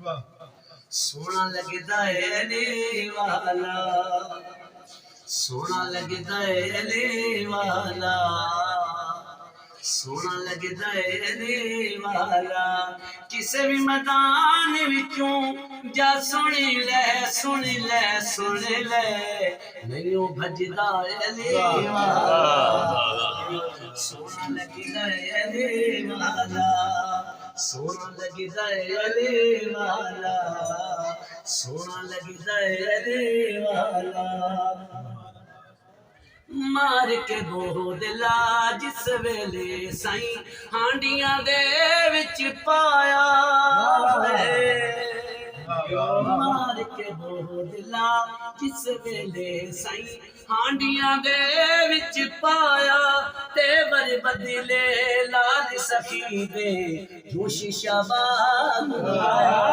सोना लगदा है अली वाला, सोना लगदा है अली वाला, सोना लगदा है अली वाला। किसे भी मैदान विचों जा सुनी ले, सुनी ले, सुनी ले, मैनू भजदा है अली वाला। सोना लगदा है अली वाला, सोना लगदा है अली वाला, सोना लगदा है अली वाला। मार के बोदला जिस वेले साईं हांडियां दे विच पाया है, मार के बोदला जिस वेले साईं हांडियां दे विच पाया, ते बर बदले लाल सखी दे जोश शबान आया,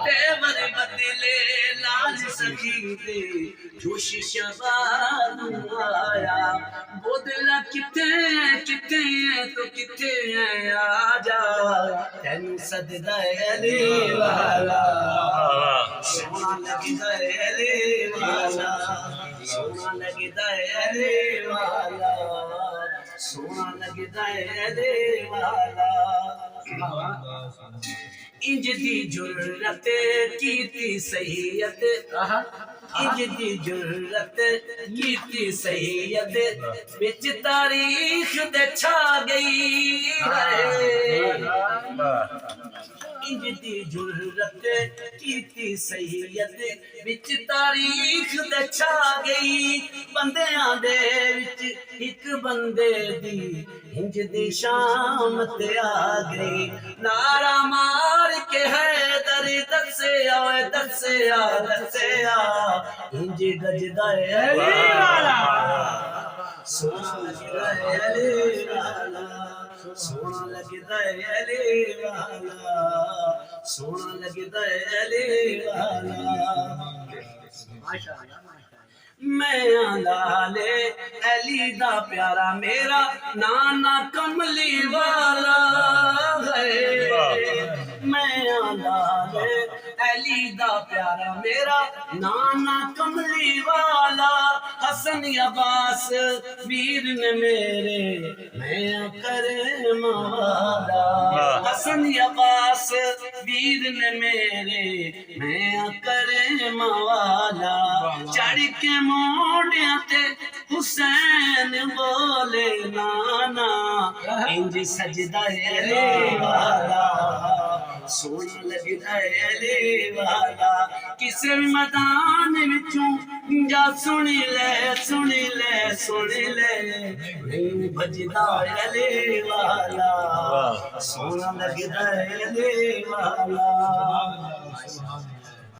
ते बर बदले लाल सखी दे जोश शबान आया। बोदला किथे किथे तो किथे आजा, तेनू सददा है अली वाला। सोना लगदा है अली वाला, सोना लगदा है अली वाला, सोना लगदा है अली वाला। इंज दी जुर्रत कीती सैयद, इंज दी जुर्रत कीती सैयद, बिच तारीख दे छा गई है। इंज दी जुर्रत कीती सैयद, बिच तारीख दे छा गई। बंदियां दे विच इक बंदे दी इंज दी शाम ते आ गई। नारा मार के हैदर दस्या, दस्या, दस्या, इंज गजदा है अली वाला। सोना लगदा है अली वाला, सोना लगदा है अली वाला, सोना लगदा है अली वाला। मैं लाले अली दा प्यारा मेरा नाना कमली वाला है। मैं लाले अली दा प्यारा मेरा नाना कमली वाला। हसन अब्बास वीर ने मेरे मैं करम वाला। हसन अब्बास वीर ने मेरे मैं करम वाला। चढ़ के मोड़िया ते हुसैन बोले नाना, इंज सजदा है अली वाला। सोना लगदा है अली वाला। किसे भी मैदान विचों जा सुनी ले, सुनी ले, सुनी ले, मैनू भजदा है अली वाला। सोना लगदा है अली वाला।